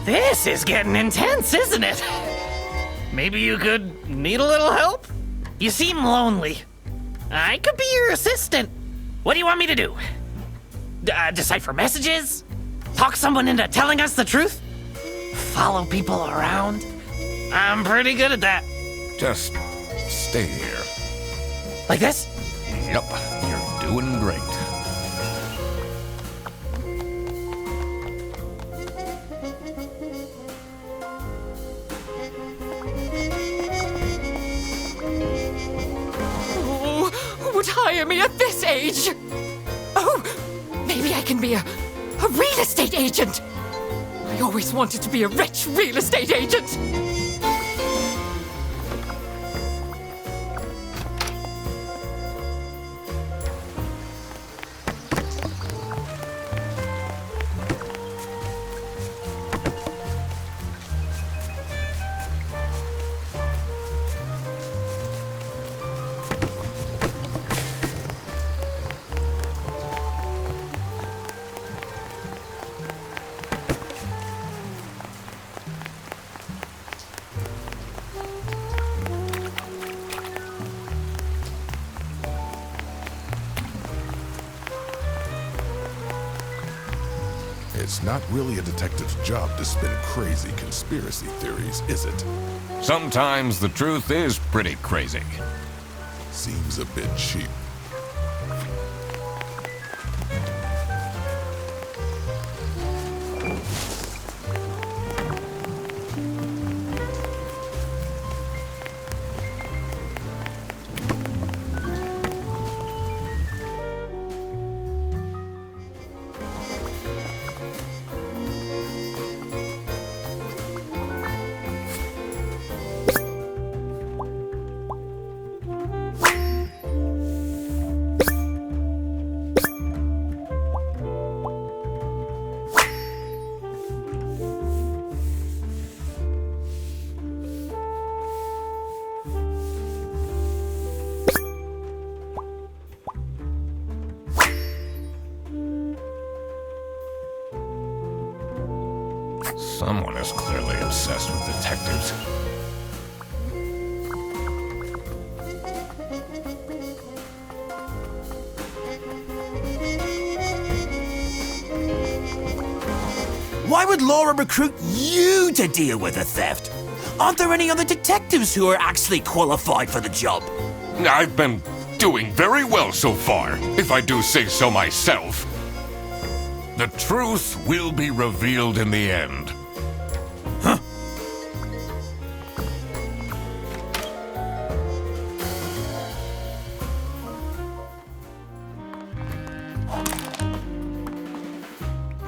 This is getting intense, isn't it? Maybe you could need a little help? You seem lonely. I could be your assistant. What do you want me to do? Decipher messages? Talk someone into telling us the truth? Follow people around? I'm pretty good at that. Just stay here. Like this? Yep, you're doing great. Oh, who would hire me at this age? Oh, maybe I can be a real estate agent. I always wanted to be a rich real estate agent. It's not really a detective's job to spin crazy conspiracy theories, is it? Sometimes the truth is pretty crazy. Seems a bit cheap. Someone is clearly obsessed with detectives. Why would Laura recruit you to deal with a theft? Aren't there any other detectives who are actually qualified for the job? I've been doing very well so far, if I do say so myself. The truth will be revealed in the end. Huh?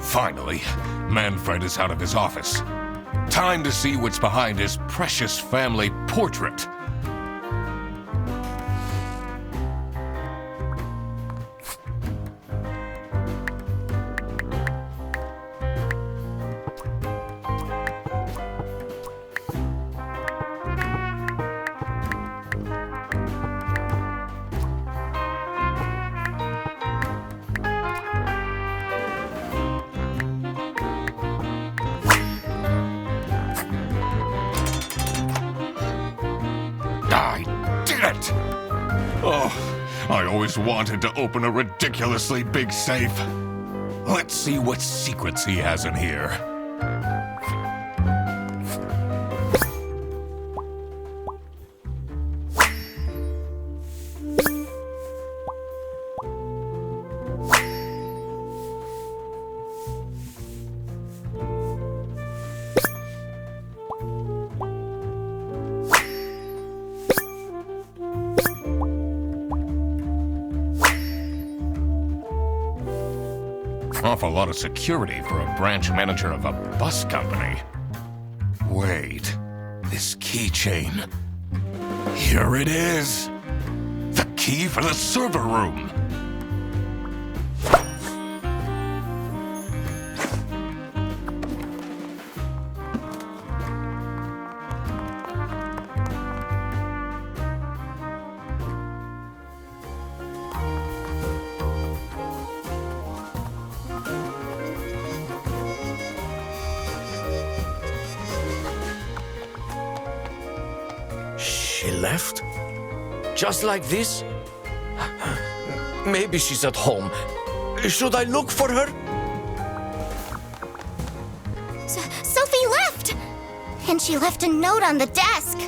Finally, Manfred is out of his office. Time to see what's behind his precious family portrait. I did it! Oh, I always wanted to open a ridiculously big safe. Let's see what secrets he has in here. Awful lot of security for a branch manager of a bus company. Wait, this keychain. Here it is. The key for the server room. She left? Just like this? Maybe she's at home. Should I look for her? Sophie left! And she left a note on the desk.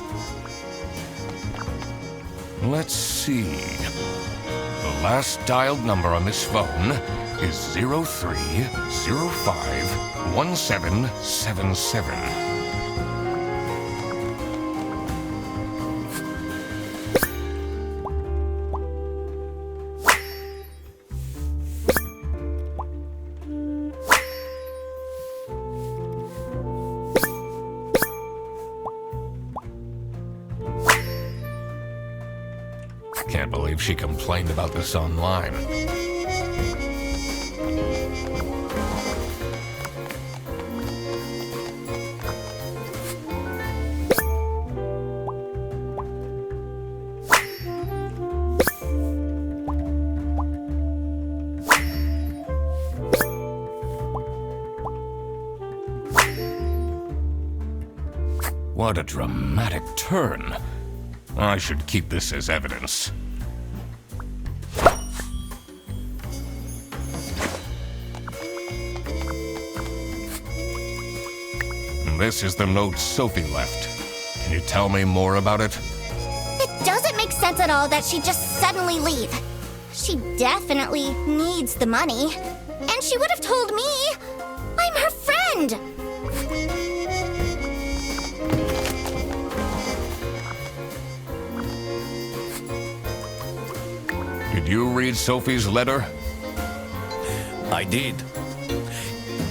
Let's see. The last dialed number on this phone is 03051777. Can't believe she complained about this online. What a dramatic turn. I should keep this as evidence. This is the note Sophie left. Can you tell me more about it? It doesn't make sense at all that she'd just suddenly leave. She definitely needs the money. And she would have told me. I'm her friend. Did you read Sophie's letter? I did.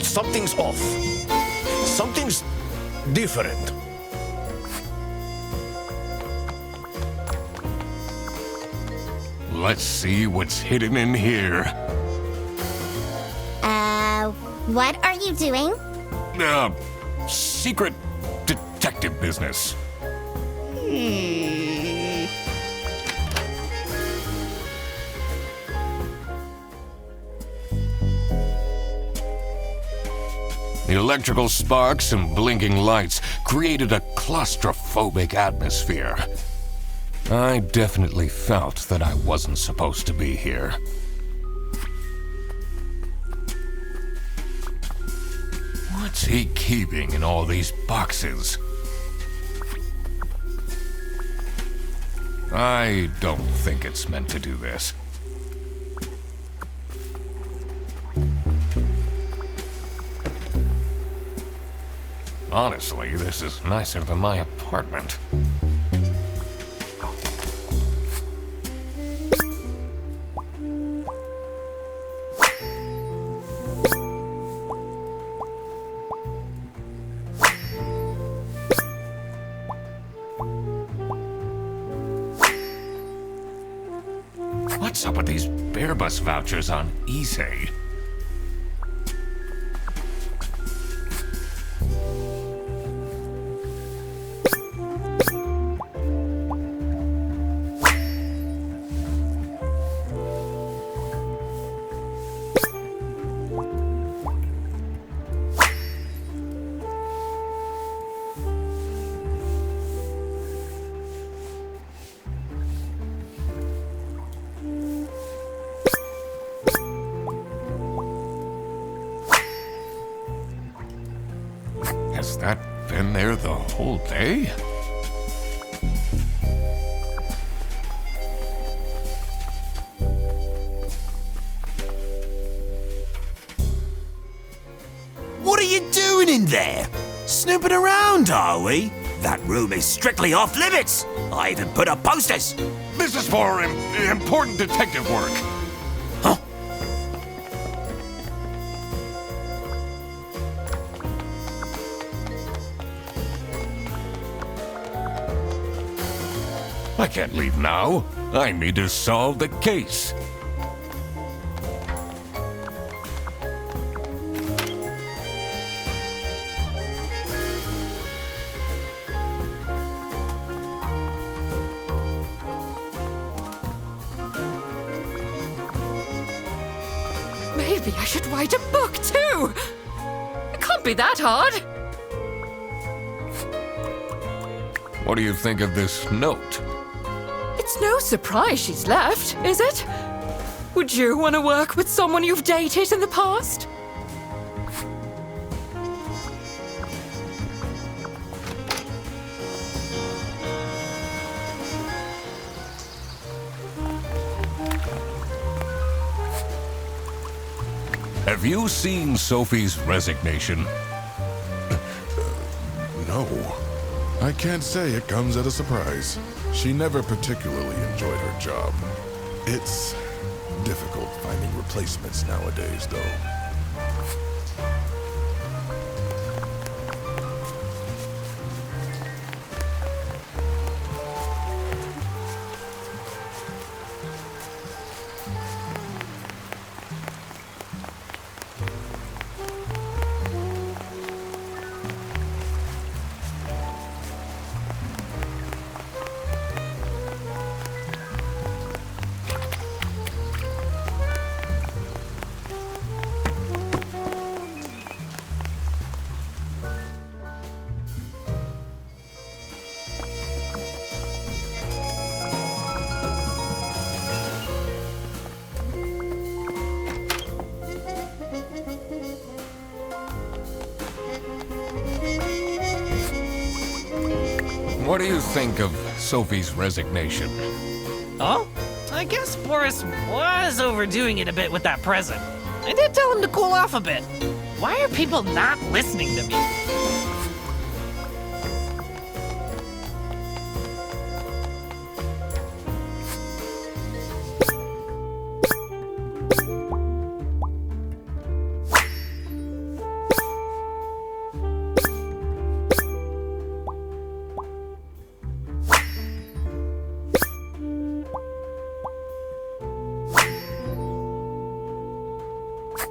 Something's off. Something's different. Let's see what's hidden in here. What are you doing? Secret detective business. The electrical sparks and blinking lights created a claustrophobic atmosphere. I definitely felt that I wasn't supposed to be here. What's he keeping in all these boxes? I don't think it's meant to do this. Honestly, this is nicer than my apartment. What's up with these bear bus vouchers on eSay? Has that been there the whole day? What are you doing in there? Snooping around, are we? That room is strictly off limits. I even put up posters. This is for important detective work. Huh? I can't leave now. I need to solve the case. Maybe I should write a book too. It can't be that hard. What do you think of this note? It's no surprise she's left, is it? Would you want to work with someone you've dated in the past? Have you seen Sophie's resignation? No. I can't say it comes as a surprise. She never particularly enjoyed her job. It's difficult finding replacements nowadays, though. What do you think of Sophie's resignation? Oh? I guess Boris was overdoing it a bit with that present. I did tell him to cool off a bit. Why are people not listening to me?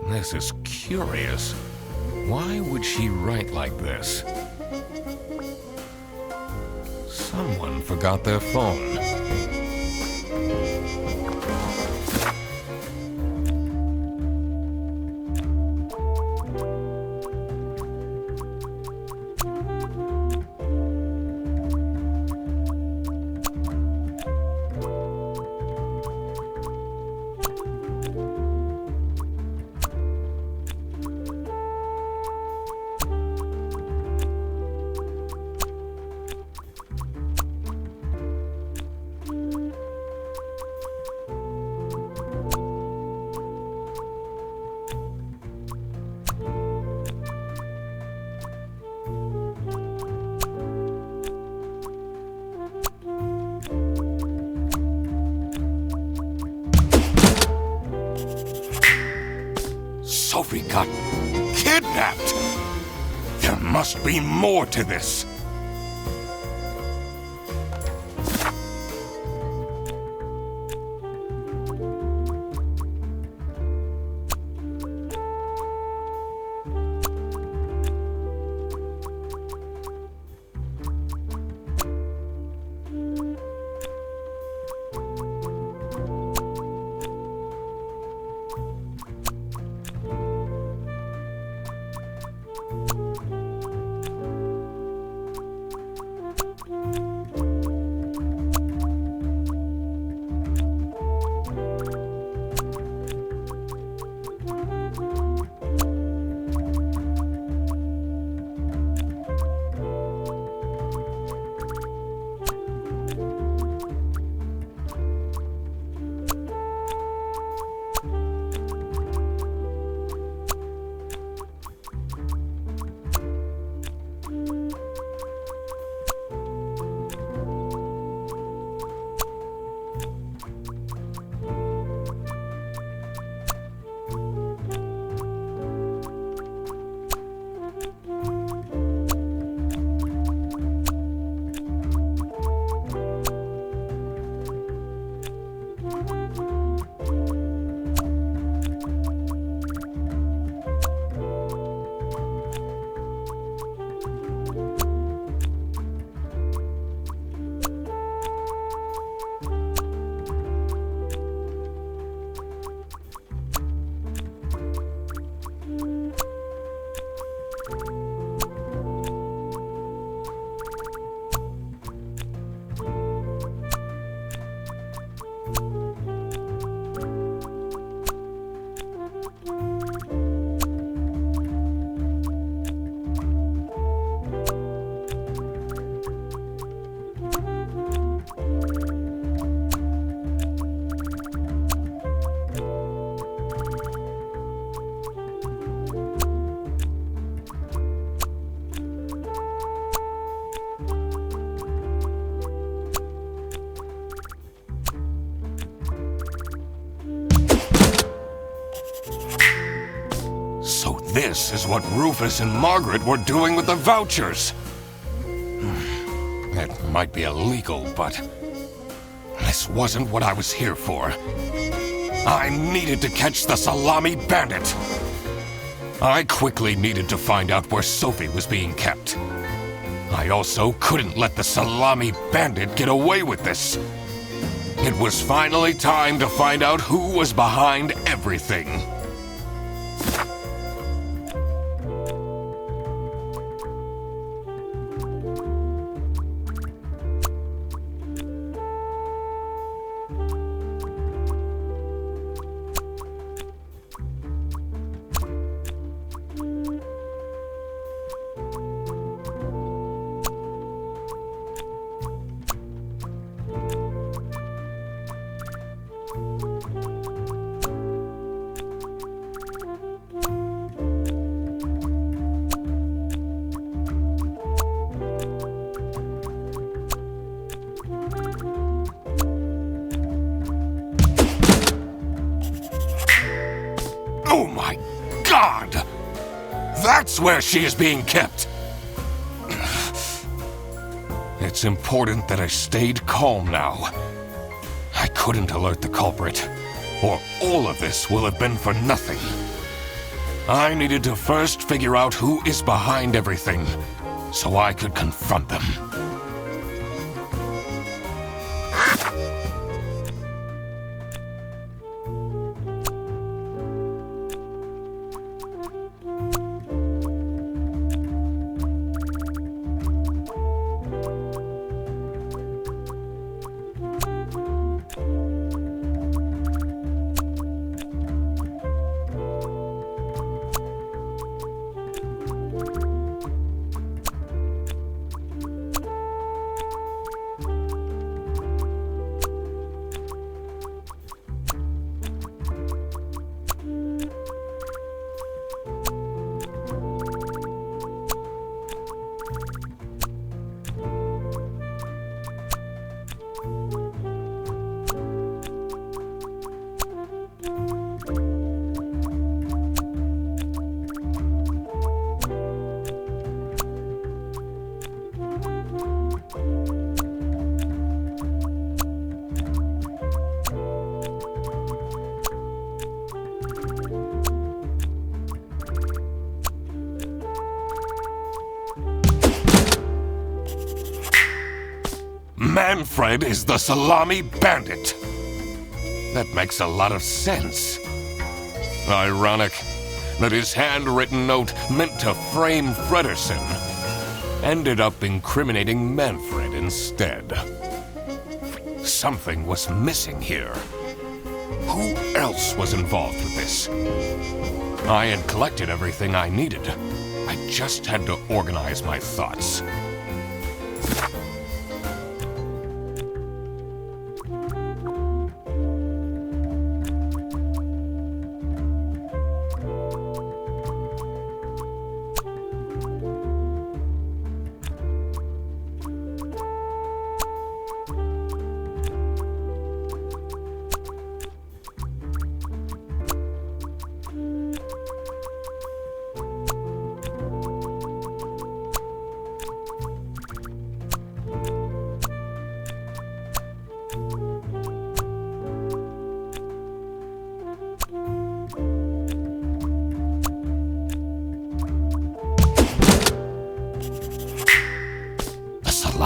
This is curious. Why would she write like this? Someone forgot their phone. Sophie got kidnapped! There must be more to this! this is what Rufus and Margaret were doing with the vouchers. It might be illegal, but this wasn't what I was here for. I needed to catch the Salami Bandit. I quickly needed to find out where Sophie was being kept. I also couldn't let the Salami Bandit get away with this. It was finally time to find out who was behind everything. Oh my God! That's where she is being kept! It's important that I stayed calm now. I couldn't alert the culprit, or all of this will have been for nothing. I needed to first figure out who is behind everything, so I could confront them. Manfred is the Salami Bandit. That makes a lot of sense. Ironic that his handwritten note meant to frame Fredersen ended up incriminating Manfred instead. Something was missing here. Who else was involved with this? I had collected everything I needed. I just had to organize my thoughts.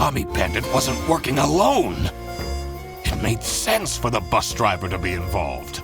Salami Bandit wasn't working alone. It made sense for the bus driver to be involved.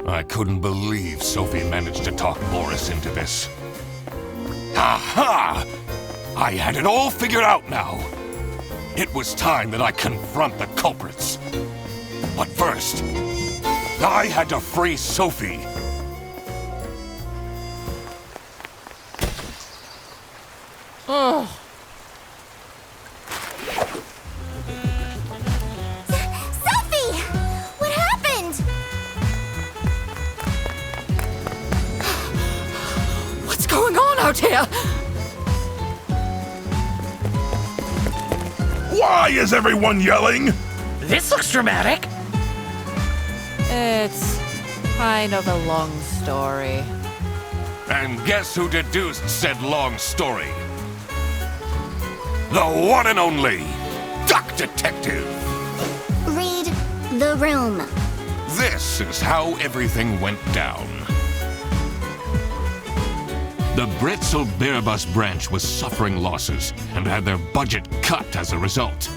I couldn't believe Sophie managed to talk Boris into this. Aha! I had it all figured out now. It was time that I confront the culprits. But first, I had to free Sophie. Sophie! What happened? What's going on out here? Why is everyone yelling? This looks dramatic. It's kind of a long story. And guess who deduced said long story? The one and only Duck Detective. Read the room. This is how everything went down. The Britzel Bearbus branch was suffering losses and had their budget cut as a result.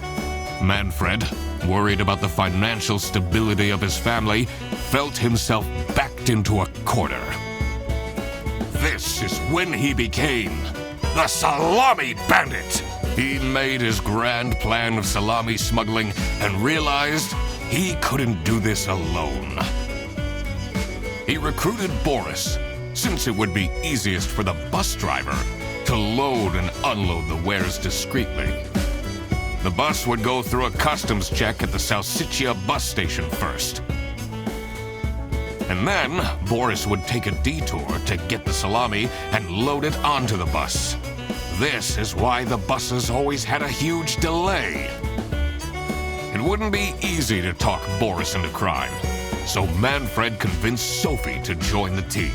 Manfred, worried about the financial stability of his family, felt himself backed into a corner. This is when he became the Salami Bandit. He made his grand plan of salami smuggling and realized he couldn't do this alone. He recruited Boris, since it would be easiest for the bus driver to load and unload the wares discreetly. The bus would go through a customs check at the Salsiccia bus station first. And then Boris would take a detour to get the salami and load it onto the bus. This is why the buses always had a huge delay. It wouldn't be easy to talk Boris into crime, so Manfred convinced Sophie to join the team.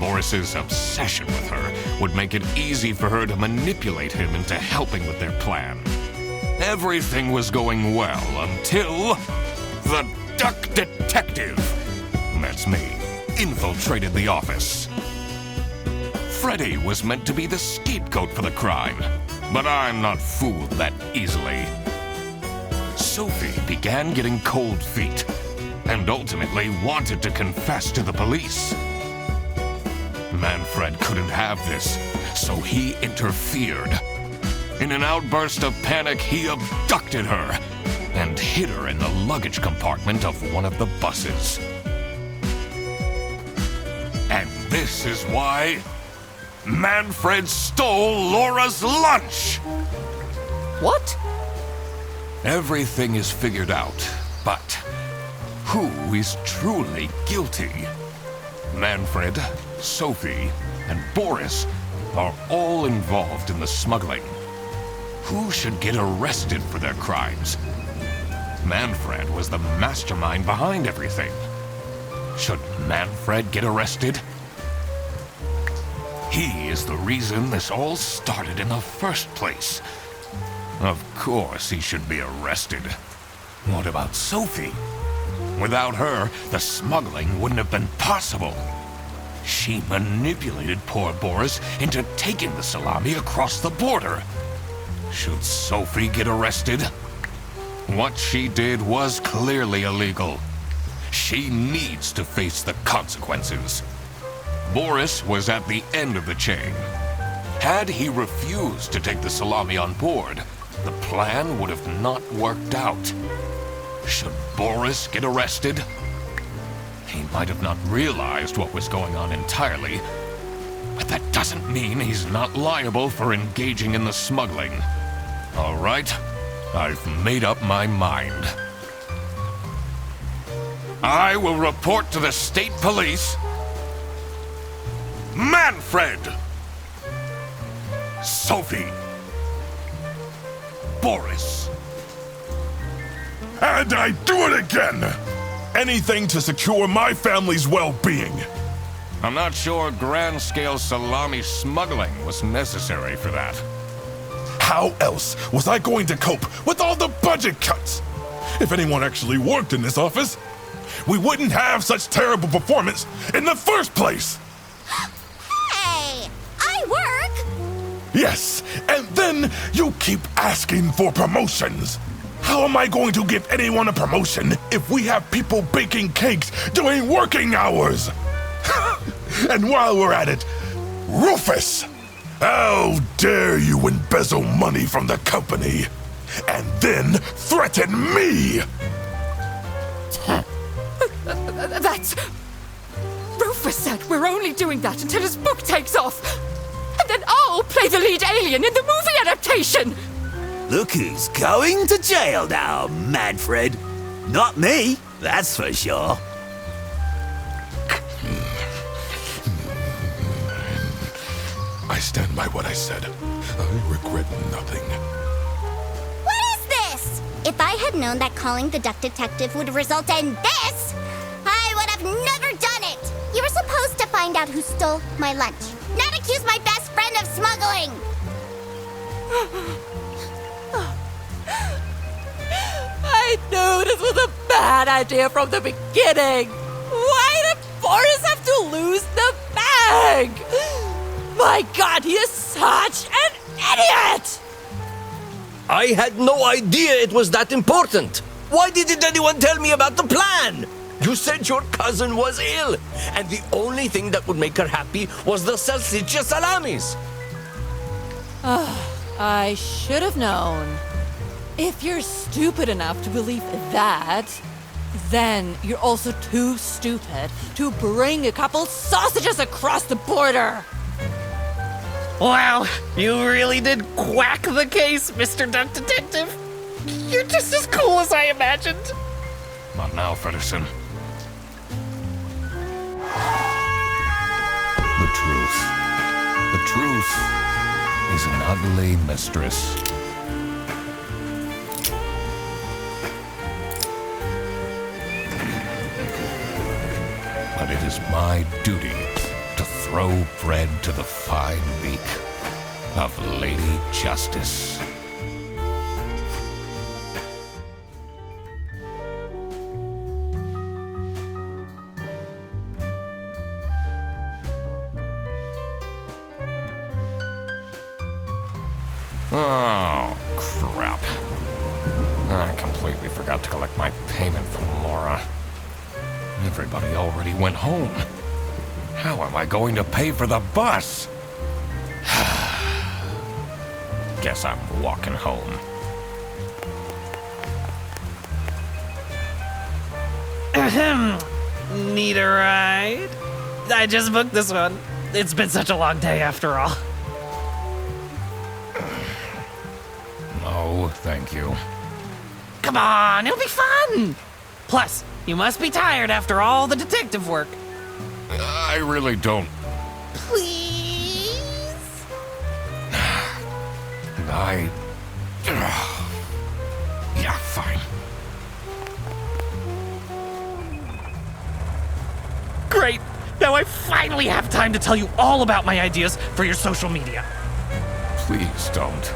Boris's obsession with her would make it easy for her to manipulate him into helping with their plan. Everything was going well until the Duck Detective, that's me, infiltrated the office. Freddy was meant to be the scapegoat for the crime, but I'm not fooled that easily. Sophie began getting cold feet and ultimately wanted to confess to the police. Manfred couldn't have this, so he interfered. In an outburst of panic, he abducted her and hid her in the luggage compartment of one of the buses. And this is why Manfred stole Laura's lunch! What? Everything is figured out, but who is truly guilty? Manfred, Sophie, and Boris are all involved in the smuggling. Who should get arrested for their crimes? Manfred was the mastermind behind everything. Should Manfred get arrested? He is the reason this all started in the first place. Of course he should be arrested. What about Sophie? Without her, the smuggling wouldn't have been possible. She manipulated poor Boris into taking the salami across the border. Should Sophie get arrested? What she did was clearly illegal. She needs to face the consequences. Boris was at the end of the chain. Had he refused to take the salami on board, the plan would have not worked out. Should Boris get arrested? He might have not realized what was going on entirely, but that doesn't mean he's not liable for engaging in the smuggling. All right, I've made up my mind. I will report to the state police. Manfred! Sophie! Boris! And I do it again! Anything to secure my family's well-being. I'm not sure grand-scale salami smuggling was necessary for that. How else was I going to cope with all the budget cuts? If anyone actually worked in this office, we wouldn't have such terrible performance in the first place! Hey! I work! Yes, and then you keep asking for promotions. How am I going to give anyone a promotion if we have people baking cakes during working hours? And while we're at it, Rufus! How dare you embezzle money from the company and then threaten me? That's... Rufus said we're only doing that until his book takes off. And then I'll play the lead alien in the movie adaptation. Look who's going to jail now, Manfred. Not me, that's for sure. I stand by what I said. I regret nothing. What is this? If I had known that calling the duck detective would result in this, I would have never done it. You were supposed to find out who stole my lunch, not accuse my best friend of smuggling. I knew this was a bad idea from the beginning. Why did Boris have to lose the bag? My God, he is such an idiot! I had no idea it was that important. Why didn't anyone tell me about the plan? You said your cousin was ill, and the only thing that would make her happy was the Secret Salamis. I should have known. If you're stupid enough to believe that, then you're also too stupid to bring a couple sausages across the border. Wow, you really did quack the case, Mr. Duck Detective. You're just as cool as I imagined. Not now, Fedderson. The truth. The truth is an ugly mistress. But it is my duty to throw bread to the fine beak of Lady Justice. Oh, crap. I completely forgot to collect my payment from Laura. Everybody already went home. How am I going to pay for the bus? Guess I'm walking home. Ahem. Need a ride? I just booked this one. It's been such a long day after all. No, thank you. Come on, it'll be fun! Plus, you must be tired after all the detective work. I really don't. Please? Yeah, fine. Great! Now I finally have time to tell you all about my ideas for your social media. Please don't.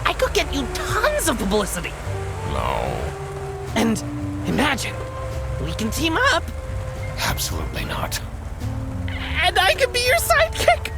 I could get you tons of publicity. No. And imagine, we can team up, Absolutely not. and I can be your sidekick.